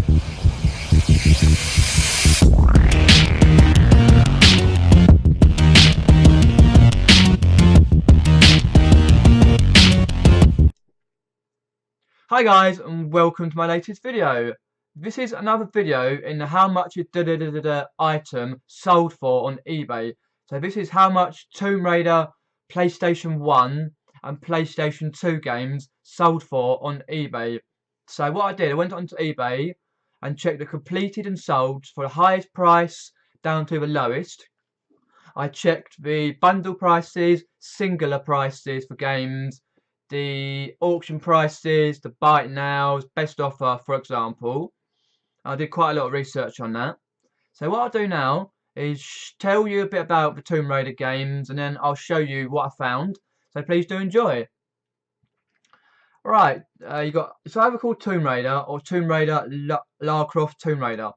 Hi guys, and welcome to my latest video. This is another video in the how much a item sold for on eBay. So this is how much Tomb Raider, PlayStation 1 and PlayStation 2 games sold for on eBay. So what I did, I went onto eBay and checked the completed and sold for the highest price down to the lowest. I checked the bundle prices, singular prices for games, the auction prices, the buy it nows, best offer, for example. I did quite a lot of research on that. So what I'll do now is tell you a bit about the Tomb Raider games, and then I'll show you what I found. So please do enjoy. Right, you got it's either called Tomb Raider or Tomb Raider Lara Croft Tomb Raider.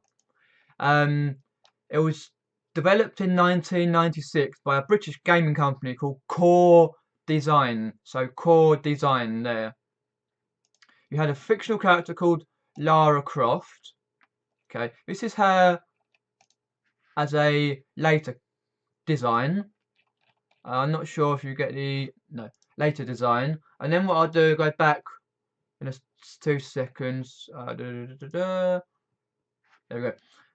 It was developed in 1996 by a British gaming company called Core Design. So Core Design there. You had a fictional character called Lara Croft. Okay, this is her as a later design. I'm not sure if you get the later design. And then what I'll do, go back in 2 seconds. There we go.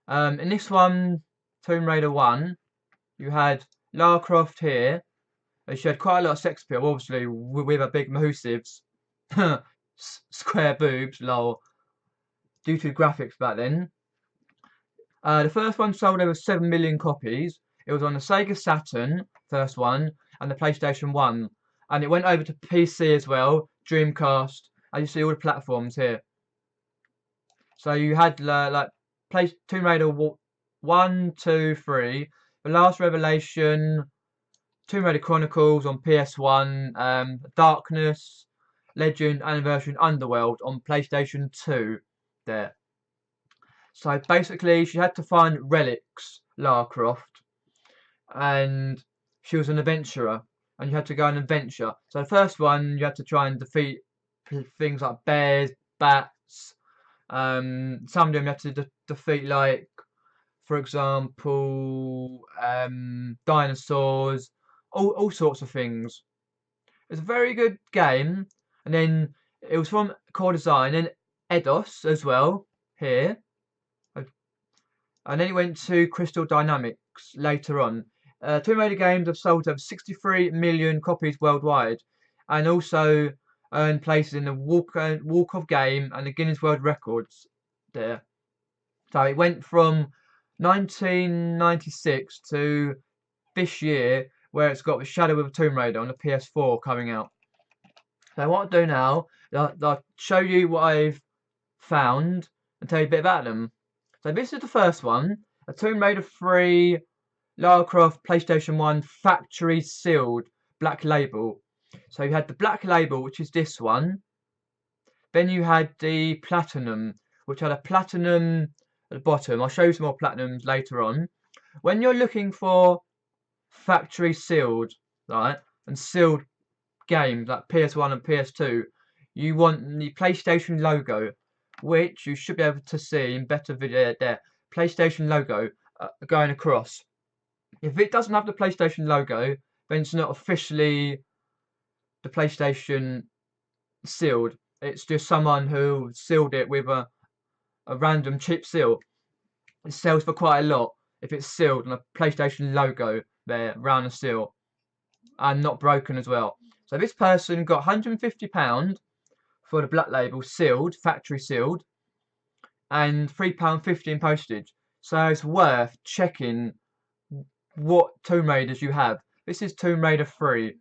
In this one, Tomb Raider 1, you had Lara Croft here. And she had quite a lot of sex appeal, obviously, with her big mahoosivs. Square boobs, lol. Due to the graphics back then. The first one sold over 7 million copies. It was on the Sega Saturn, first one, and the PlayStation 1. And it went over to PC as well, Dreamcast, and you see all the platforms here. So you had like Tomb Raider 1, 2, 3, The Last Revelation, Tomb Raider Chronicles on PS1, Darkness, Legend, Anniversary, and Underworld on PlayStation 2 there. So basically she had to find relics, Lara Croft, and she was an adventurer, and you had to go on an adventure. So the first one you had to try and defeat things like bears, bats, some of them you had to defeat, like, for example, dinosaurs, all sorts of things. It's a very good game. And then it was from Core Design and Eidos as well here. And then it went to Crystal Dynamics later on. Tomb Raider games have sold over 63 million copies worldwide, and also earned places in the Walk of Game and the Guinness World Records there. So it went from 1996 to this year, where it's got the Shadow of a Tomb Raider on the PS4 coming out. So what I'll do now, I'll show you what I've found and tell you a bit about them. So this is the first one, a Tomb Raider 3 Lara Croft PlayStation 1 factory sealed black label. So you had the black label, which is this one. Then you had the platinum, which had a platinum at the bottom. I'll show you some more platinums later on. When you're looking for factory sealed, right, and sealed games like PS1 and PS2, you want the PlayStation logo, which you should be able to see in better video there. PlayStation logo going across. If it doesn't have the PlayStation logo, then it's not officially the PlayStation sealed. It's just someone who sealed it with a random cheap seal. It sells for quite a lot if it's sealed and a PlayStation logo there around the seal, and not broken as well. So this person got £150 for the black label sealed, factory sealed, and £3.50 in postage. So it's worth checking what Tomb Raiders you have. This is Tomb Raider 3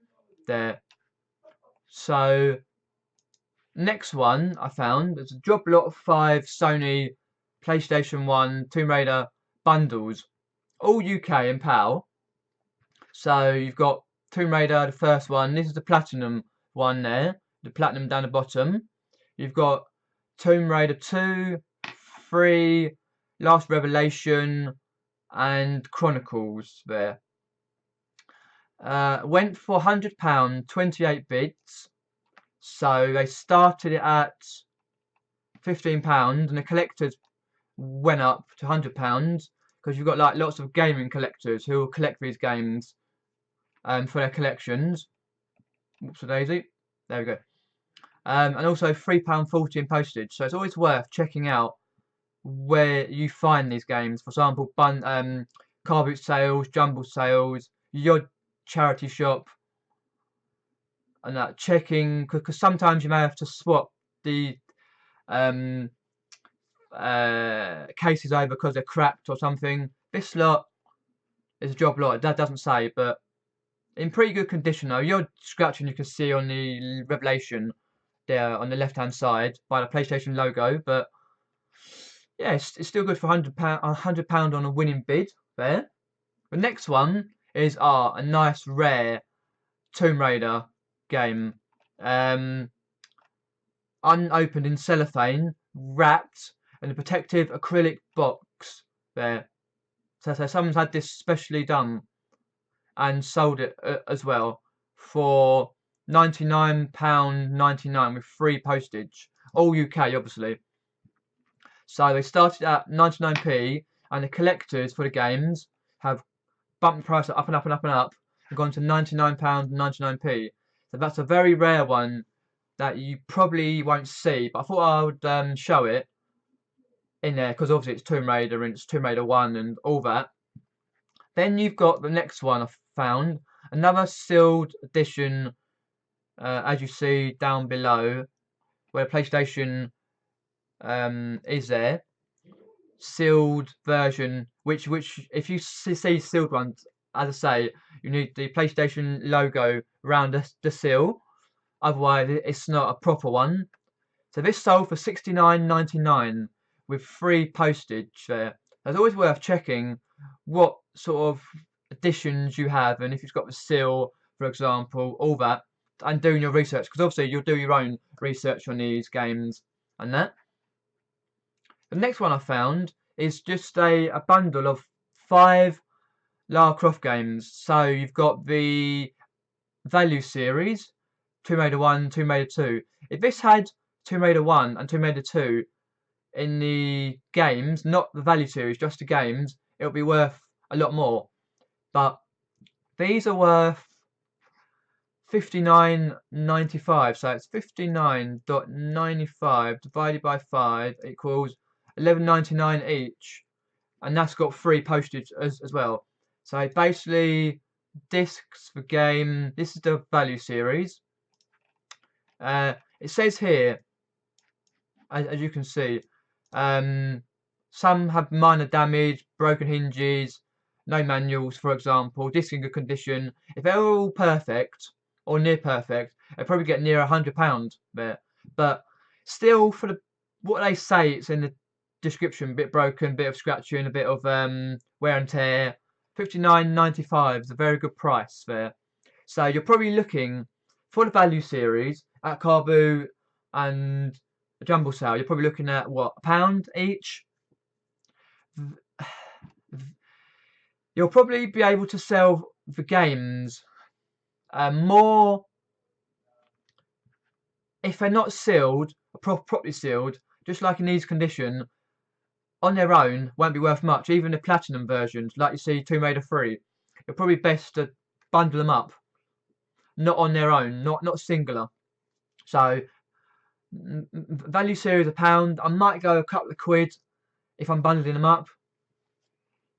there. So next one I found, there's a Job Lot 5 Sony PlayStation 1 Tomb Raider bundles, all UK and PAL. So you've got Tomb Raider, the first one. This is the platinum one there, the platinum down the bottom. You've got Tomb Raider 2, 3, Last Revelation, and Chronicles there. Went for £100, 28 bids. So they started it at £15, and the collectors went up to £100 because you've got like lots of gaming collectors who will collect these games for their collections. Whoops a daisy. There we go. And also £3.40 in postage. So it's always worth checking out where you find these games. For example, car boot sales, jumble sales, your charity shop, and that checking because sometimes you may have to swap the um, cases over because they're cracked or something. This lot is a job lot. That doesn't say, but in pretty good condition though. Your scratching you can see on the Revelation there on the left hand side by the PlayStation logo, but yeah, it's still good for £100 on a winning bid there. The next one is a nice rare Tomb Raider game. Unopened in cellophane, wrapped in a protective acrylic box there. So someone's had this specially done and sold it as well for £99.99 with free postage. All UK, obviously. So they started at 99p, and the collectors for the games have bumped the price up and up and up and up and gone to £99.99p. So that's a very rare one that you probably won't see, but I thought I would show it in there because obviously it's Tomb Raider and it's Tomb Raider 1 and all that. Then you've got the next one I found, another sealed edition, as you see down below, where PlayStation is there. Sealed version, which if you see sealed ones, as I say, you need the PlayStation logo around the seal. Otherwise, it's not a proper one. So this sold for £69.99 with free postage there. It's always worth checking what sort of editions you have and if it's got the seal, for example, all that, and doing your research because obviously you'll do your own research on these games and that. The next one I found is just a bundle of 5 Lara Croft games. So you've got the Value series, Tomb Raider 1, Tomb Raider 2. If this had Tomb Raider 1 and Tomb Raider 2 in the games, not the Value series, just the games, it'll be worth a lot more. But these are worth £59.95. So it's 59.95 divided by 5 equals £11.99 each. And that's got free postage as well. So basically, discs for game. This is the Value series. It says here, as you can see, some have minor damage, broken hinges, no manuals, for example, disc in good condition. If they're all perfect or near perfect, they'll probably get near £100 there. But still, for what they say, it's in the description, bit broken, bit of scratching, a bit of wear and tear. £59.95 is a very good price there. So you're probably looking for the Value series at Car Boot and a jumble sale. You're probably looking at what, £1 each. You'll probably be able to sell the games more if they're not sealed, properly sealed, just like in these condition. On their own, won't be worth much. Even the platinum versions, like you see Tomb Raider 3, you're probably best to bundle them up, not on their own, not singular. So Value series £1. I might go a couple of quid if I'm bundling them up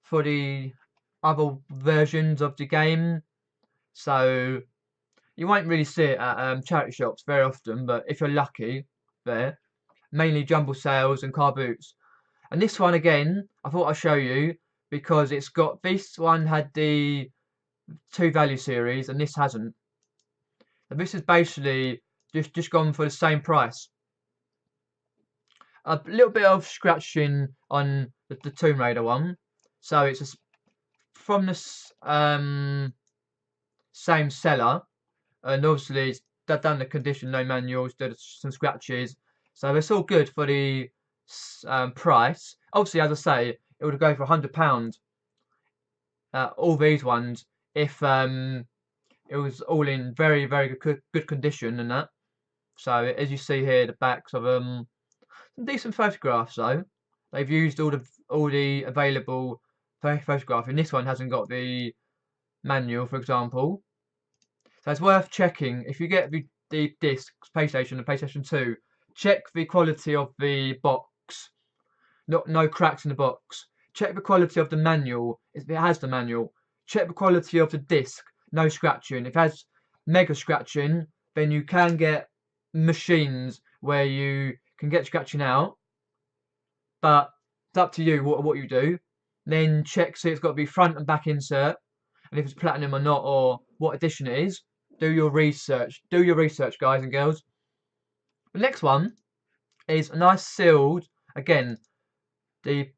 for the other versions of the game. So you won't really see it at charity shops very often, but if you're lucky, there. Mainly jumble sales and car boots. And this one again, I thought I'd show you because it's got, this one had the 2 Value series and this hasn't. And this is basically just gone for the same price. A little bit of scratching on the Tomb Raider one. So it's from the same seller. And obviously it's done the condition, no manuals, did some scratches. So it's all good for the price. Obviously, as I say, it would go for £100. All these ones, if it was all in very good condition and that. So as you see here, the backs of some decent photographs though. they've used all the available photographing. This one hasn't got the manual, for example. So it's worth checking. If you get the discs, PlayStation and PlayStation 2, check the quality of the box. No cracks in the box. Check the quality of the manual, if it has the manual. Check the quality of the disc, no scratching. If it has mega scratching, then you can get machines where you can get scratching out. But it's up to you what you do. Then check, see it's got to be front and back insert, and if it's platinum or not, or what edition it is. Do your research. Do your research, guys and girls. The next one is a nice sealed, again, the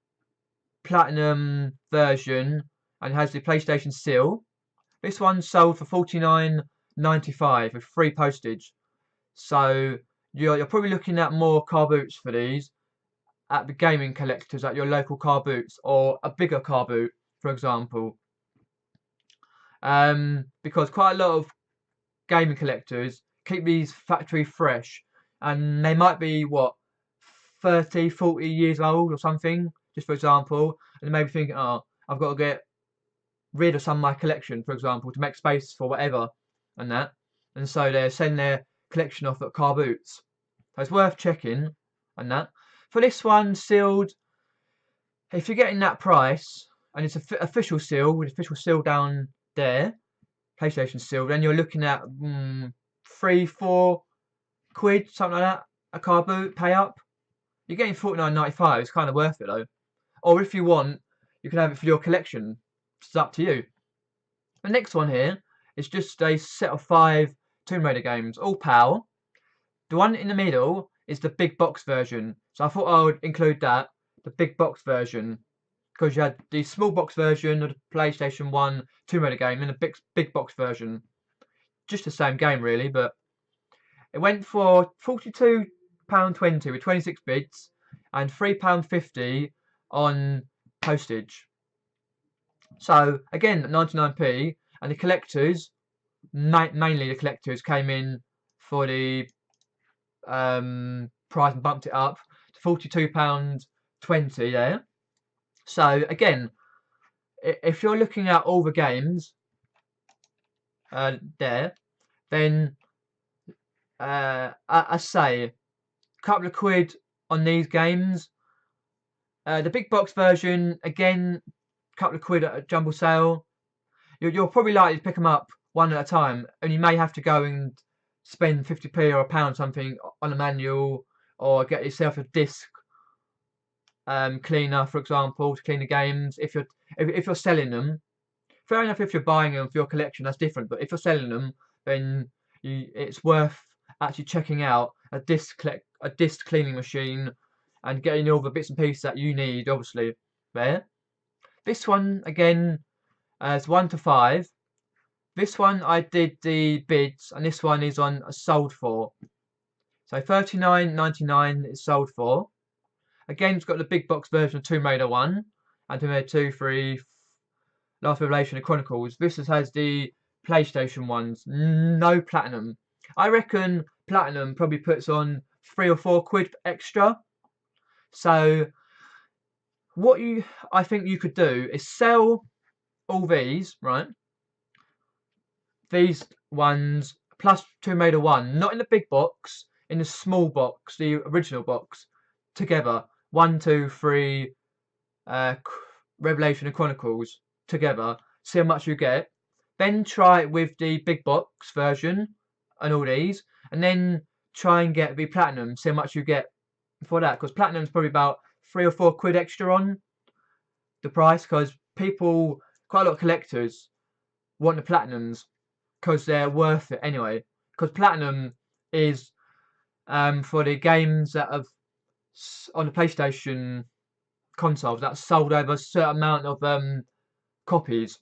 platinum version, and it has the PlayStation seal. This one sold for $49.95 with free postage. So you're probably looking at more car boots for these at the gaming collectors at your local car boots, or a bigger car boot, for example. Because quite a lot of gaming collectors keep these factory fresh, and they might be what 30, 40 years old or something, just for example, and maybe thinking, oh, I've got to get rid of some of my collection, for example, to make space for whatever and that, and so they send their collection off at car boots. So it's worth checking and that. For this one, sealed, if you're getting that price and it's an official seal with official seal down there, PlayStation seal, then you're looking at 3-4 quid, something like that, a car boot pay up. You're getting $49.95. It's kind of worth it though. Or if you want, you can have it for your collection. It's up to you. The next one here is just a set of 5 Tomb Raider games, all PAL. The one in the middle is the big box version. So I thought I would include that, the big box version, because you had the small box version of the PlayStation 1 Tomb Raider game and the big box version. Just the same game really, but it went for £42.20 with 26 bids and £3.50 on postage. So again, 99p, and the collectors, mainly the collectors, came in for the price and bumped it up to £42.20 there. So again, if you're looking at all the games there, then I say a couple of quid on these games. The big box version, again, a couple of quid at a jumble sale. You're probably likely to pick them up one at a time, and you may have to go and spend 50p or £1 something on a manual, or get yourself a disc cleaner, for example, to clean the games. If you're selling them, fair enough. If you're buying them for your collection, that's different. But if you're selling them, then it's worth actually checking out a disc cleaning machine and getting all the bits and pieces that you need. Obviously, there. This one again is 1 to 5. This one I did the bids, and this one is on sold for. So $39.99 is sold for. Again, it's got the big box version of Tomb Raider 1 and Tomb Raider 2, 3, Last Revelation and Chronicles. This has the PlayStation ones, no platinum. I reckon platinum probably puts on 3 or 4 quid extra. So what I think you could do is sell all these, right? These ones plus Tomb Raider 1, not in the big box, in the small box, the original box, together. 1, 2, 3, Revelation and Chronicles together. See how much you get. Then try it with the big box version and all these, and then try and get the platinum. See how much you get for that, because platinum's probably about 3 or 4 quid extra on the price, because people, quite a lot of collectors, want the platinums because they're worth it anyway. Because platinum is for the games that have on the PlayStation consoles that sold over a certain amount of copies,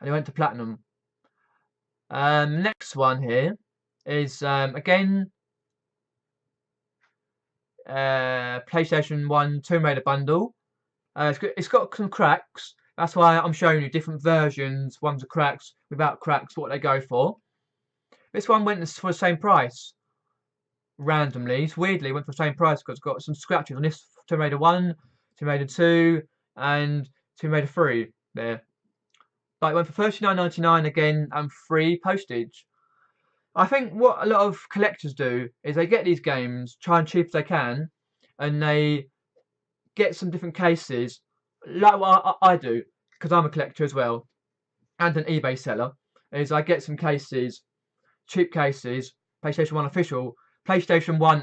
and it went to platinum. Next one here is again PlayStation 1 Tomb Raider bundle. It's got some cracks. That's why I'm showing you different versions. One's with cracks, without cracks, what they go for. This one went for the same price. Randomly, weirdly went for the same price because it's got some scratches on this Tomb Raider 1, Tomb Raider 2, and Tomb Raider 3 there. But it went for $39.99 again and free postage. I think what a lot of collectors do is they get these games, try and cheap as they can, and they get some different cases, like what I do, because I'm a collector as well, and an eBay seller, is I get some cases, cheap cases, PlayStation 1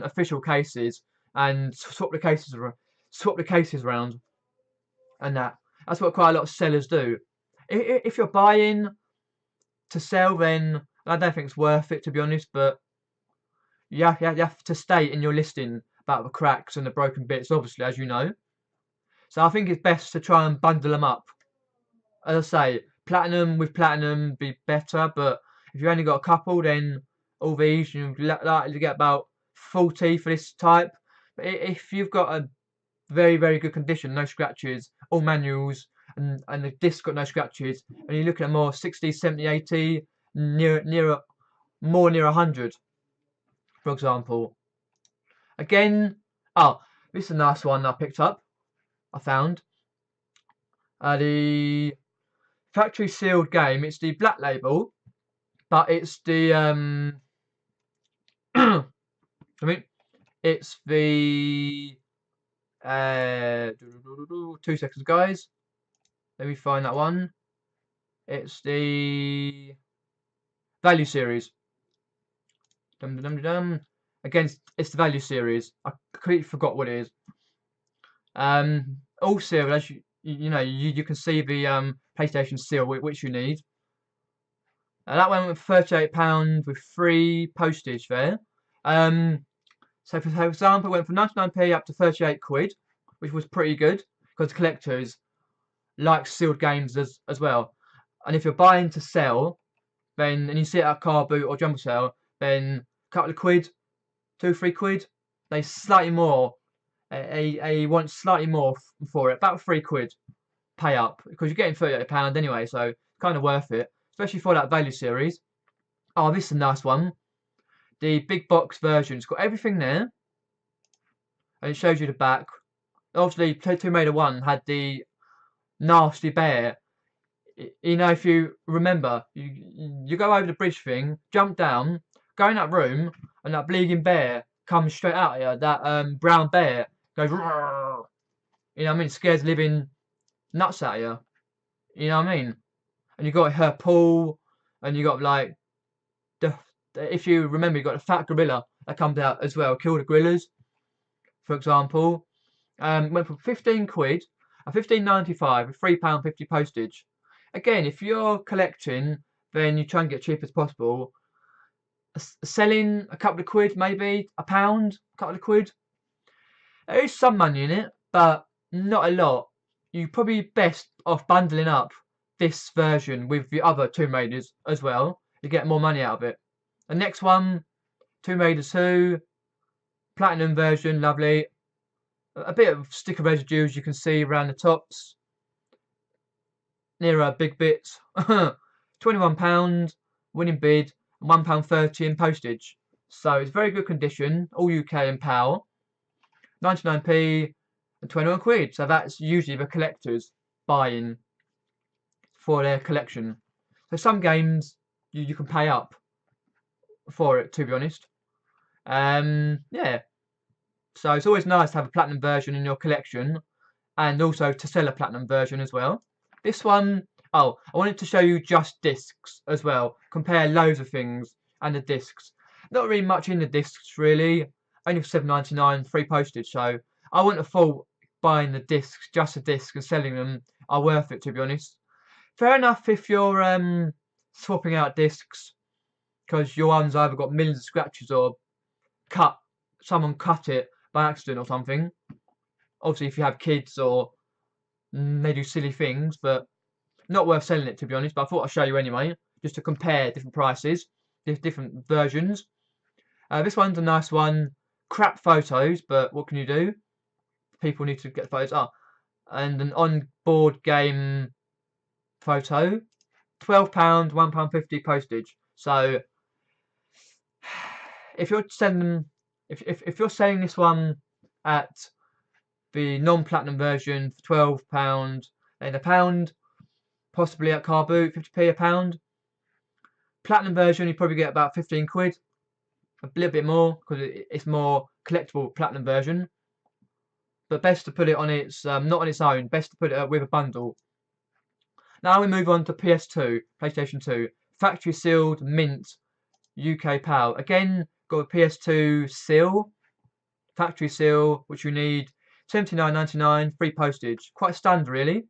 official cases, and swap the cases around, and that's what quite a lot of sellers do. If you're buying to sell, then I don't think it's worth it, to be honest. But you have to state in your listing about the cracks and the broken bits, obviously, as you know. So I think it's best to try and bundle them up. As I say, platinum with platinum be better, but if you only got a couple, then all these you're likely to get about 40 for this type. But if you've got a very, very good condition, no scratches, all manuals, and the disc got no scratches, and you're looking at more 60, 70, 80, near 100, for example. Again, oh, this is a nice one I picked up. I found the factory sealed game. It's the Black Label, but it's the I mean, it's the 2 seconds, guys. Let me find that one. It's the Value Series. Again, it's the Value Series. I completely forgot what it is. All sealed, as you know, you can see the PlayStation seal which you need. That went with £38 with free postage there. So for example, it went from 99p up to 38 quid, which was pretty good because collectors like sealed games as well. And if you're buying to sell, then and you see it at Car Boot or Jumble Sale, then a couple of quid, 2-3 quid, they slightly more. They want slightly more for it, about 3 quid pay up because you're getting £38 anyway, so it's kind of worth it, especially for that Value Series. Oh, this is a nice one. The big box version. It's got everything there, and it shows you the back. Obviously, Tomb Raider 1 had the nasty bear. You know, if you remember, you go over the bridge thing, jump down, go in that room, and that bleeding bear comes straight out at you. That brown bear goes, Rrr. You know what I mean? Scares living nuts out of you. You know what I mean? And you got her pool, and you got like if you remember, you got the fat gorilla that comes out as well. Kill the gorillas, for example. Went for 15 quid, a 15.95 with £3.50 postage. Again, if you're collecting, then you try and get cheap as possible. Selling a couple of quid, maybe a pound, a couple of quid. There is some money in it, but not a lot. You're probably best off bundling up this version with the other Tomb Raiders as well. You get more money out of it. The next one, Tomb Raider 2, platinum version, lovely. A bit of sticker residues you can see around the tops. Nearer big bits. £21, winning bid, and £1.30 in postage. So it's very good condition, all UK and PAL. 99p and 21 quid. So that's usually the collectors buying for their collection. So some games you can pay up for it, to be honest. Yeah. So it's always nice to have a platinum version in your collection, and also to sell a platinum version as well. This one, oh, I wanted to show you just discs as well. Compare loads of things and the discs. Not really much in the discs really. Only for £7.99, free postage. So I wouldn't have thought buying the discs, just the discs, and selling them are worth it, to be honest. Fair enough if you're swapping out discs because your one's either got millions of scratches or someone cut it by accident or something. Obviously, if you have kids or they do silly things, but not worth selling it, to be honest. But I thought I'd show you anyway, just to compare different prices, different versions. This one's a nice one. Crap photos, but what can you do? People need to get photos up. And an on-board game photo, £12, £1.50 postage. So if you're selling them, if you're selling this one at The non-platinum version for £12, then £1, possibly at Car Boot, 50p a pound. Platinum version, you probably get about 15 quid, a little bit more because it's more collectible platinum version. But best to put it on its not on its own. Best to put it with a bundle. Now we move on to PS2, PlayStation 2, factory sealed mint UK PAL. Again, got a PS2 seal, factory seal, which you need £79.99 free postage. Quite standard really,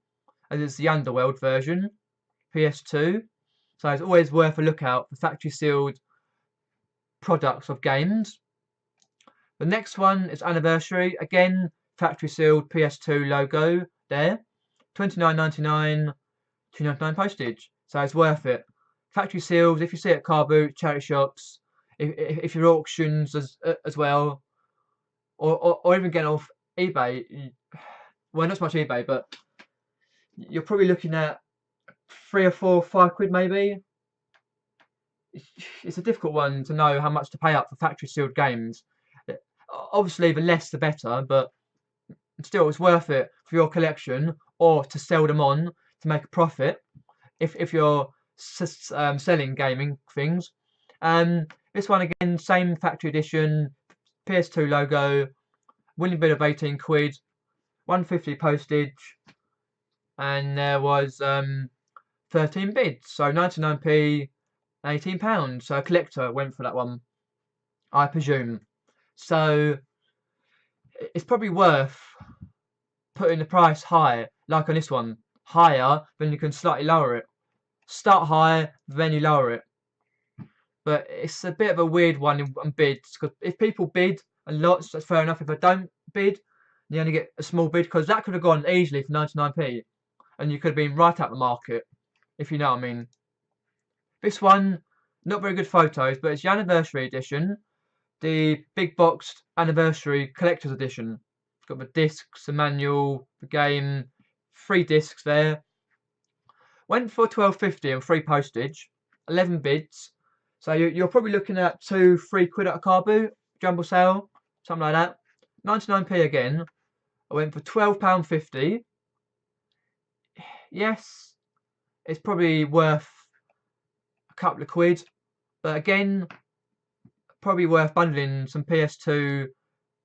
as it's the Underworld version, PS2. So it's always worth a look out for factory sealed products of games. The next one is Anniversary. Again, factory sealed PS2 logo there. £29.99, £2.99 postage. So it's worth it. Factory sealed, if you see it at car boot, charity shops, if you're auctions as well, or even get off eBay. Well, not so much eBay, but you're probably looking at £3 or £4, £5 maybe. It's a difficult one to know how much to pay up for factory sealed games. Obviously, the less the better, but still, it's worth it for your collection or to sell them on to make a profit if you're selling gaming things. This one again, same factory edition, PS2 logo, winning bid of 18 quid, 150 postage, and there was 13 bids, so 99p, £18. So a collector went for that one, I presume. So it's probably worth putting the price high, like on this one, higher, then you can slightly lower it. Start high, then you lower it. But it's a bit of a weird one on bids, because if people bid a lot, that's fair enough. If I don't bid, you only get a small bid, because that could have gone easily for 99p, and you could have been right out the market, if you know what I mean. This one, not very good photos, but it's the Anniversary Edition, the big boxed Anniversary Collector's Edition. It's got the discs, the manual, the game, 3 discs there. Went for £12.50 and free postage, 11 bids. So you're probably looking at £2-3 at a car boot, jumbo sale, something like that. 99p again. I went for £12.50. Yes, it's probably worth a couple of quid, but again, probably worth bundling some PS2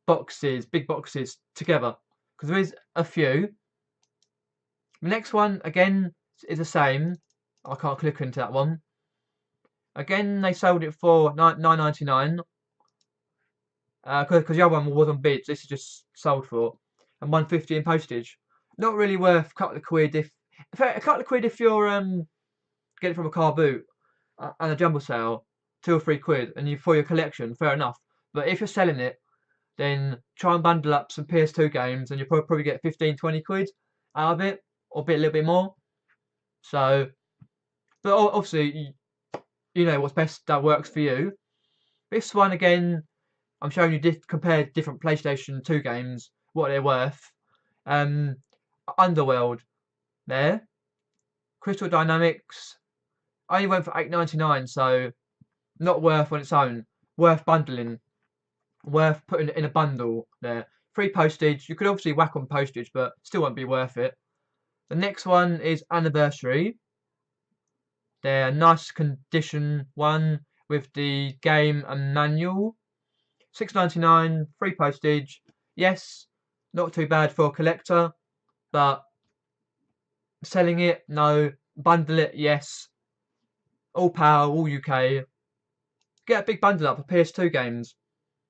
boxes, big boxes together, because there is a few. The next one again is the same. I can't click into that one. Again, they sold it for £9.99. Because the other one was on bids. This is just sold for, and £1.50 in postage. Not really worth a couple of quid if you're get it from a car boot and a jumbo sale, £2 or £3, and you for your collection, fair enough. But if you're selling it, then try and bundle up some PS2 games, and you'll probably get 15-20 quid out of it, or a little bit more. So, but obviously, you know what's best that works for you. This one again, I'm showing you compare different PlayStation 2 games, what they're worth. Underworld there, Crystal Dynamics. I only went for £8.99, so not worth on its own. Worth bundling, worth putting it in a bundle there. Free postage. You could obviously whack on postage, but still won't be worth it. The next one is Anniversary. They're nice condition one with the game and manual. £6.99, free postage. Yes, not too bad for a collector, but selling it, no. Bundle it, yes. All PAL, all UK. Get a big bundle up for PS2 games.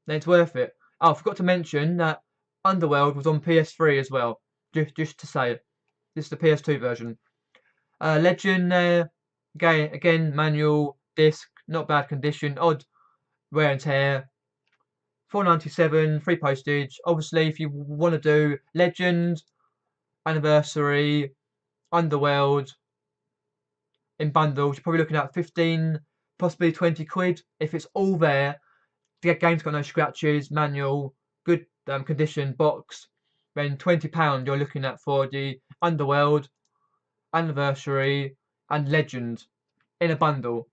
Then it's worth it. Oh, I forgot to mention that Underworld was on PS3 as well. Just to say, this is the PS2 version. Legend there. Again, manual, disc, not bad condition, odd wear and tear. £4.97, free postage. Obviously, if you want to do Legend, Anniversary, Underworld in bundles, you're probably looking at 15, possibly 20 quid. If it's all there, the game's got no scratches, manual, good condition box, then £20 you're looking at for the Underworld, Anniversary, and Legend in a bundle.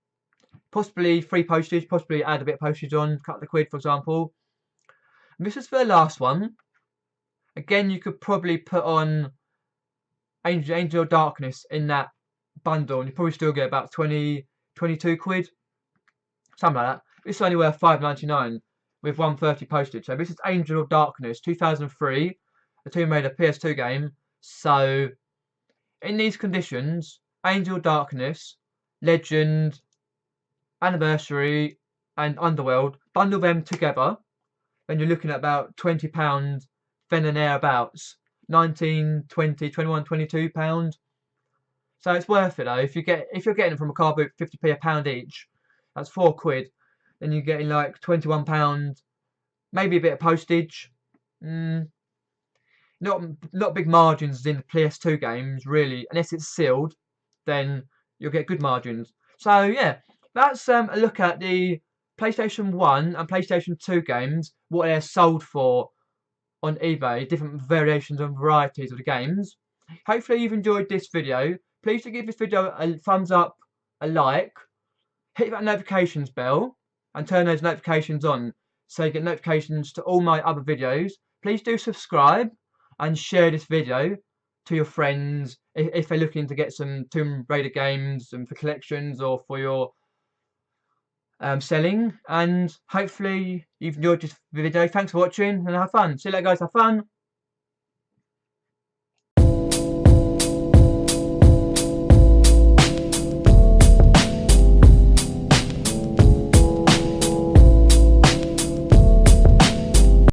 Possibly free postage, possibly add a bit of postage on, a couple of quid for example. And this is for the last one. Again, you could probably put on Angel of Darkness in that bundle, and you probably still get about 22 quid, something like that. This is only worth £5.99 with 130 postage. So this is Angel of Darkness 2003, a Tomb Raider PS2 game. So in these conditions, Angel of Darkness, Legend, Anniversary, and Underworld, bundle them together, then you're looking at about £20 then and thereabouts. 19, 20, 21, £22. So it's worth it though. If you're getting it from a car boot 50p a pound each, that's £4. Then you're getting like £21, maybe a bit of postage. Not big margins in the PS2 games really, unless it's sealed. Then you'll get good margins. So yeah, that's a look at the PlayStation 1 and PlayStation 2 games, what they're sold for on eBay, different variations and varieties of the games. Hopefully you've enjoyed this video. Please do give this video a thumbs up, a like, hit that notifications bell and turn those notifications on so you get notifications to all my other videos. Please do subscribe and share this video to your friends if they're looking to get some Tomb Raider games and for collections or for your selling. And hopefully you've enjoyed this video. Thanks for watching and have fun. See you later guys, have fun.